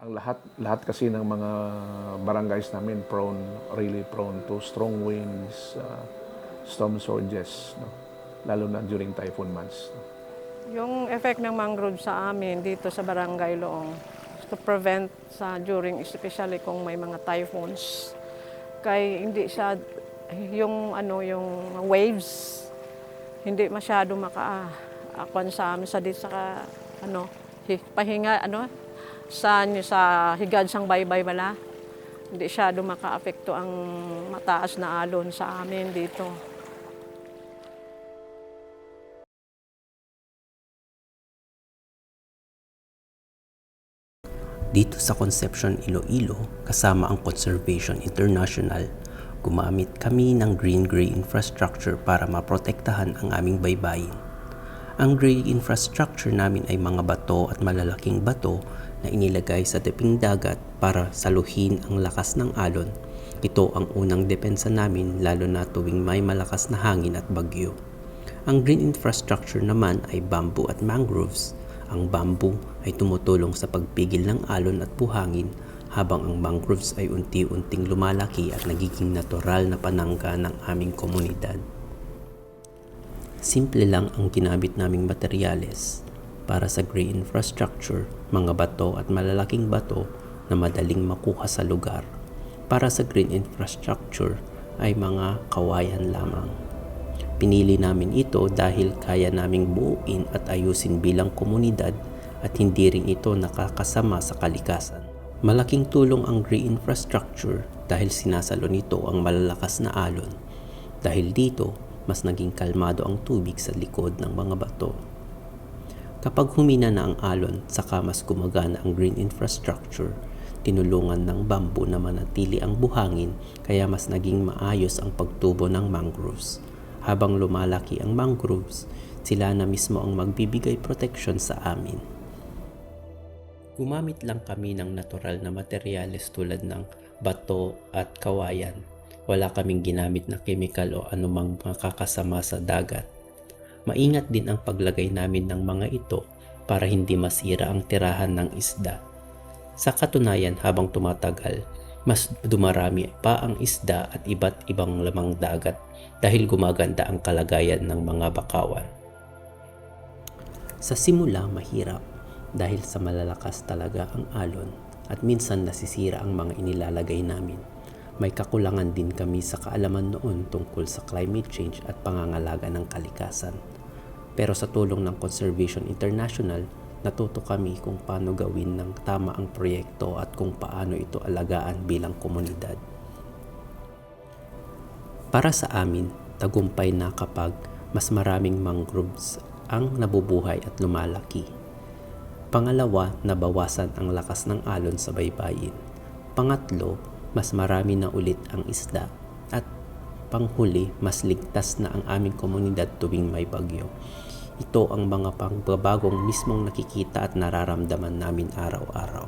Ang lahat kasi ng mga barangays namin really prone to strong winds, storm surges, no? Lalo na during typhoon months. No? Yung effect ng mangrove sa amin dito sa Barangay Loong to prevent during especially kung may mga typhoons kay hindi siya yung waves hindi masyado akwan sa amin sa dito sa pahinga sa higad sang baybay bala hindi siya maka-apekto ang mataas na alon sa amin dito. Dito sa Concepcion, Iloilo, kasama ang Conservation International, gumamit kami ng green-gray infrastructure para maprotektahan ang aming baybayin. Ang gray infrastructure namin ay mga bato at malalaking bato na inilagay sa teping dagat para saluhin ang lakas ng alon. Ito ang unang depensa namin lalo na tuwing may malakas na hangin at bagyo. Ang green infrastructure naman ay bamboo at mangroves. Ang bamboo ay tumutulong sa pagpigil ng alon at buhangin habang ang mangroves ay unti-unting lumalaki at nagiging natural na panangga ng aming komunidad. Simple lang ang ginamit naming materyales. Para sa green infrastructure, mga bato at malalaking bato na madaling makuha sa lugar. Para sa green infrastructure ay mga kawayan lamang. Pinili namin ito dahil kaya naming buuin at ayusin bilang komunidad at hindi rin ito nakakasama sa kalikasan. Malaking tulong ang green infrastructure dahil sinasalo nito ang malalakas na alon. Dahil dito, mas naging kalmado ang tubig sa likod ng mga bato. Kapag humina na ang alon, saka mas gumagana ang green infrastructure, tinulungan ng bamboo na manatili ang buhangin kaya mas naging maayos ang pagtubo ng mangroves. Habang lumalaki ang mangroves, sila na mismo ang magbibigay protection sa amin. Gumamit lang kami ng natural na materyales tulad ng bato at kawayan. Wala kaming ginamit na chemical o anumang makakasama sa dagat. Maingat din ang paglagay namin ng mga ito para hindi masira ang tirahan ng isda. Sa katunayan, habang tumatagal, mas dumarami pa ang isda at iba't ibang lamang dagat dahil gumaganda ang kalagayan ng mga bakawan. Sa simula, mahirap dahil sa malalakas talaga ang alon at minsan nasisira ang mga inilalagay namin. May kakulangan din kami sa kaalaman noon tungkol sa climate change at pangangalaga ng kalikasan. Pero sa tulong ng Conservation International, natuto kami kung paano gawin ng tama ang proyekto at kung paano ito alagaan bilang komunidad. Para sa amin, tagumpay na kapag mas maraming mangroves ang nabubuhay at lumalaki. Pangalawa, nabawasan ang lakas ng alon sa baybayin. Pangatlo, mas marami na ulit ang isda. At panghuli, mas ligtas na ang aming komunidad tuwing may bagyo. Ito ang mga pagbabagong mismong nakikita at nararamdaman namin araw-araw.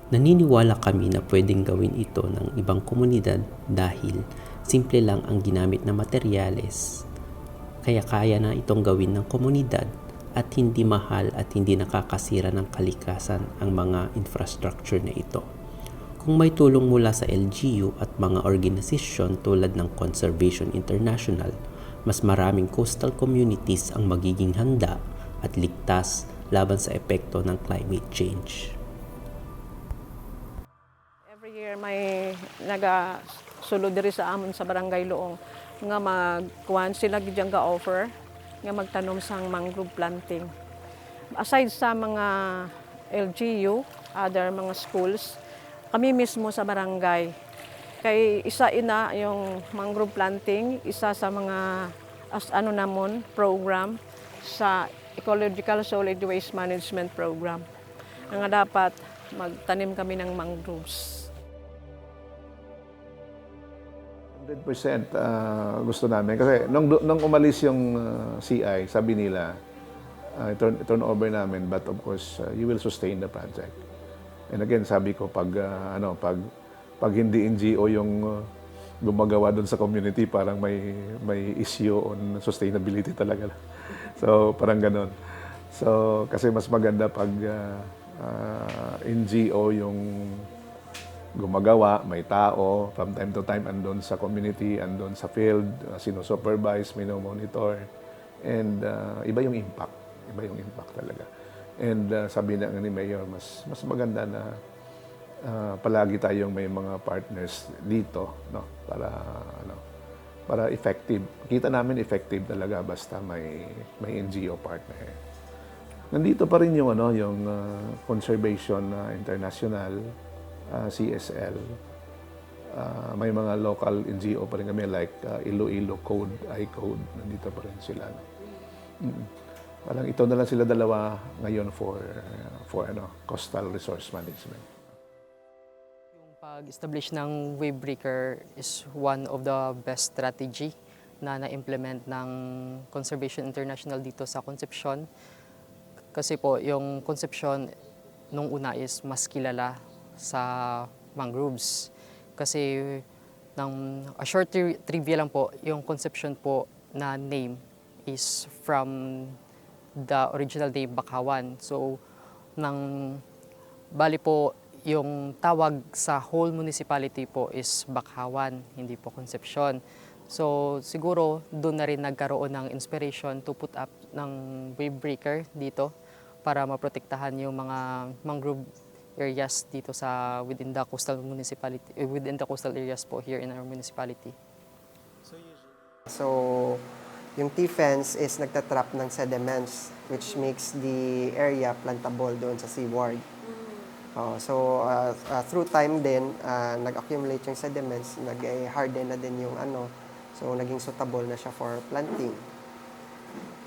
Naniniwala kami na pwedeng gawin ito ng ibang komunidad dahil simple lang ang ginamit na materyales. Kaya kaya na itong gawin ng komunidad at hindi mahal at hindi nakakasira ng kalikasan ang mga infrastructure na ito. Kung may tulong mula sa LGU at mga organisasyon tulad ng Conservation International, mas maraming coastal communities ang magiging handa at ligtas laban sa epekto ng climate change. Every year may sulod diri sa amon sa Barangay Loong nga magkuhan sila gidyang ga-offer nga magtanom sang mangrove planting. Aside sa mga LGU, other mga schools, kami mismo sa barangay kay isa yung mangrove planting, isa sa mga program sa Ecological Solid Waste Management Program. Nga dapat magtanim kami ng mangroves. 100% gusto namin. Kasi nung umalis yung CI, sabi nila, turn over namin, but of course, you will sustain the project. And again, sabi ko, pag hindi NGO yung gumagawa doon sa community, parang may issue on sustainability talaga. So, parang ganon. So, kasi mas maganda pag NGO yung gumagawa, may tao, from time to time andun sa community, andun sa field, sinusupervise, minomonitor, and iba yung impact. Iba yung impact talaga. And sabi na ni Mayor, mas maganda na palagi tayong may mga partners dito, no? Para effective. Kita namin effective talaga basta may NGO partner. Nandito pa rin yung yung Conservation International, CSL. May mga local NGO pa rin kami like Iloilo Code, iCode, nandito pa rin sila. No? Parang ito na lang sila dalawa ngayon for coastal resource management. Yung pag-establish ng wave breaker is one of the best strategy na na-implement ng Conservation International dito sa Concepcion. Kasi po, yung Concepcion nung una is mas kilala sa mangroves. Kasi a short trivia lang po, yung Concepcion po na name is from the original name Bakawan. So, bali po, yung tawag sa whole municipality po is Bakawan, hindi po Concepcion. So, siguro doon na rin nagkaroon ng inspiration to put up ng wave breaker dito para maprotektahan yung mga mangrove areas dito within the coastal municipality, within the coastal areas po here in our municipality. So, yung T-fence is nagtatrap ng sediments which makes the area plantable doon sa seaward. Through time din, nag-accumulate yung sediments, nag-harden na din yung so naging suitable na siya for planting.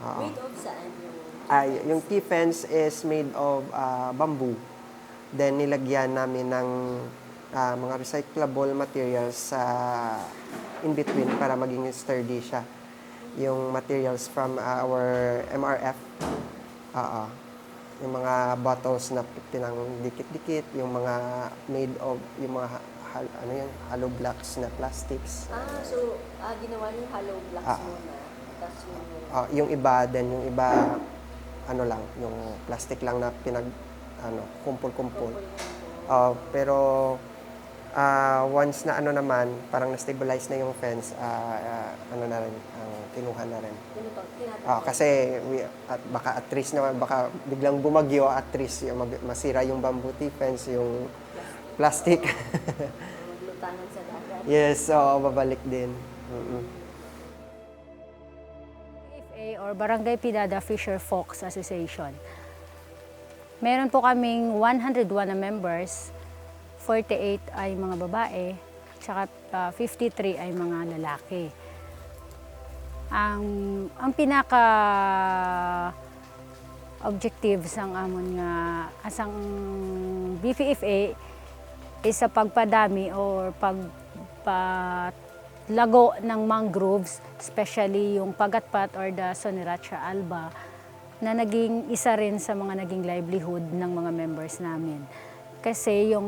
Made of saan yung Yung T-fence is made of bamboo. Then nilagyan namin ng mga recyclable materials in between para maging sturdy siya. Yung materials from our MRF, yung mga bottles na pinang dikit-dikit, yung mga made of, yung mga hollow blocks na plastics. So ginawa niyo hollow blocks muna. Tapos Yung iba, then yung iba, lang, yung plastic lang na kumpul-kumpul. Pero once na naman, parang na-stabilize na yung fence, na rin, kinuha na rin. Kasi baka at least naman, baka biglang bumagyo, at least masira yung bamboo fence, yung plastic. lutangan sa dagat. Yes, babalik din. Or Barangay Pidada Fisher Folks Association. Meron po kaming 101 na members, 48 ay mga babae, tsaka 53 ay mga lalaki. Ang pinaka objectives ang amon nga asang BPFA is sa pagpadami or lago ng mangroves, especially yung pagatpat or the Soneratia alba, na naging isa rin sa mga naging livelihood ng mga members namin. Kasi yung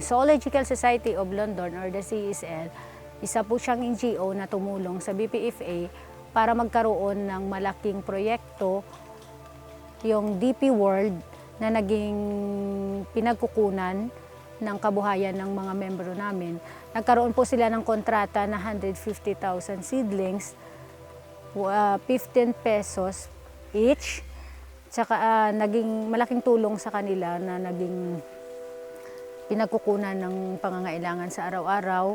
Zoological Society of London or the CSL, isa po siyang NGO na tumulong sa BPFA para magkaroon ng malaking proyekto, yung DP World, na naging pinagkukunan ng kabuhayan ng mga membro namin. Nagkaroon po sila ng kontrata na 150,000 seedlings, 15 pesos each. Tsaka naging malaking tulong sa kanila na naging pinagkukunan ng pangangailangan sa araw-araw.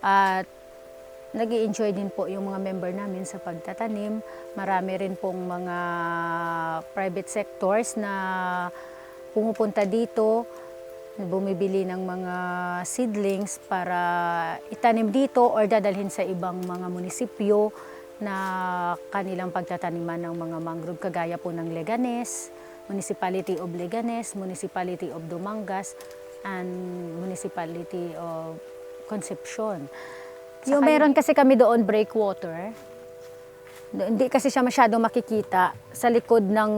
At nag-i-enjoy din po yung mga member namin sa pagtatanim. Marami rin pong mga private sectors na pumupunta dito, bumibili ng mga seedlings para itanim dito or dadalhin sa ibang mga munisipyo na kanilang pagtataniman ng mga mangrove, kagaya po ng Leganes, Municipality of Leganes, Municipality of Dumangas, and Municipality of Concepcion. Yung meron kasi kami doon breakwater, hindi kasi siya masyadong makikita sa likod ng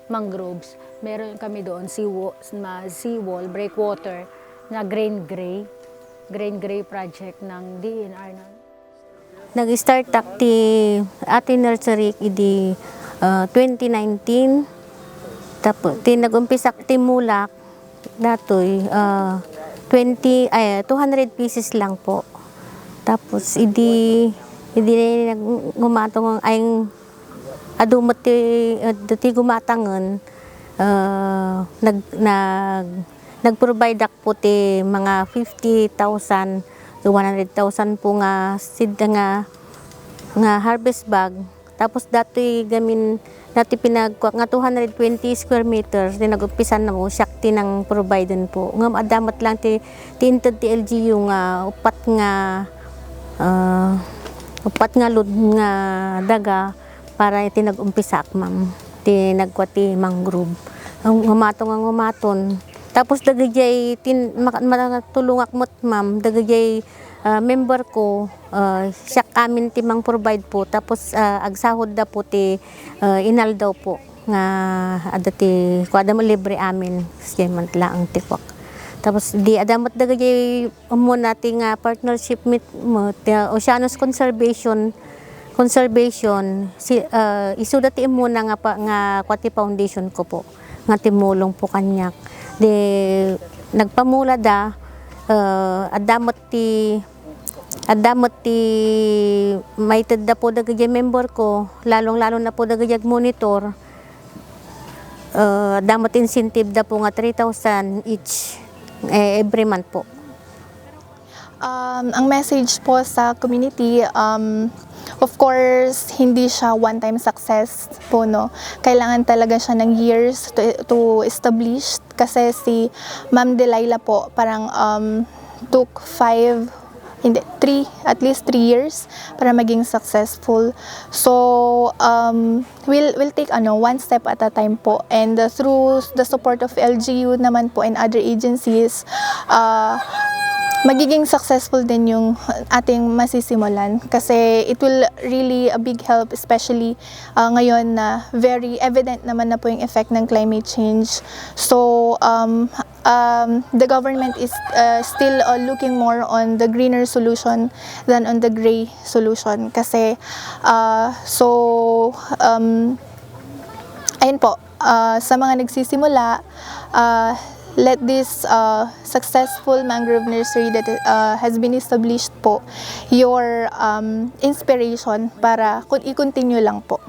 mangroves. Meron kami doon seawall, breakwater na grain gray project ng DNR. Nag-start ti ating nursery idi 2019 Tapos, nag-umpisa timulak, datoy, 200 pieces lang po. Tapos, hindi gumatong ay adumot ti gumatangan, nag-provide ako po ti mga 50,000 to 100,000 po nga seed nga harvest bag. Tapos datoy gamin dati pinagkuha nga 220 square meters din nag-umpisan na mo siyak tinang providen po. Nga adamat lang ti inted ti LGU nga upat nga lod nga daga para iti nag-umpisa ma'am. Ti nagkuha ti mangrove. Ang umaton. Tapos dagajay matulungak mo't ma'am, dagajay member ko siyak amin ti mang provide po. Tapos agsahod da po ti inal daw po nga adati kuada mo libre amin siya lang ti kwak. Tapos di adamat dagajay mo nating partnership with Oceanus Conservation isuda ti muna nga kwati foundation ko po nga timulong po kanyak. Di nagpamula da adamot ti maited da po dagajay member ko lalong na po dagajay monitor adamot incentive da po nga 3,000 each every month po. Ang message po sa community, of course, hindi siya one-time success po, no? Kailangan talaga siya ng years to establish. Kasi si Ma'am Delilah po, parang took at least 3 years para maging successful. So, we'll take one step at a time po. And through the support of LGU naman po and other agencies, magiging successful din yung ating masisimulan kasi it will really a big help, especially ngayon na very evident naman na po yung effect ng climate change. So the government is still looking more on the greener solution than on the gray solution kasi ayun po, sa mga nagsisimula, let this successful mangrove nursery that has been established po your inspiration para i-continue lang po.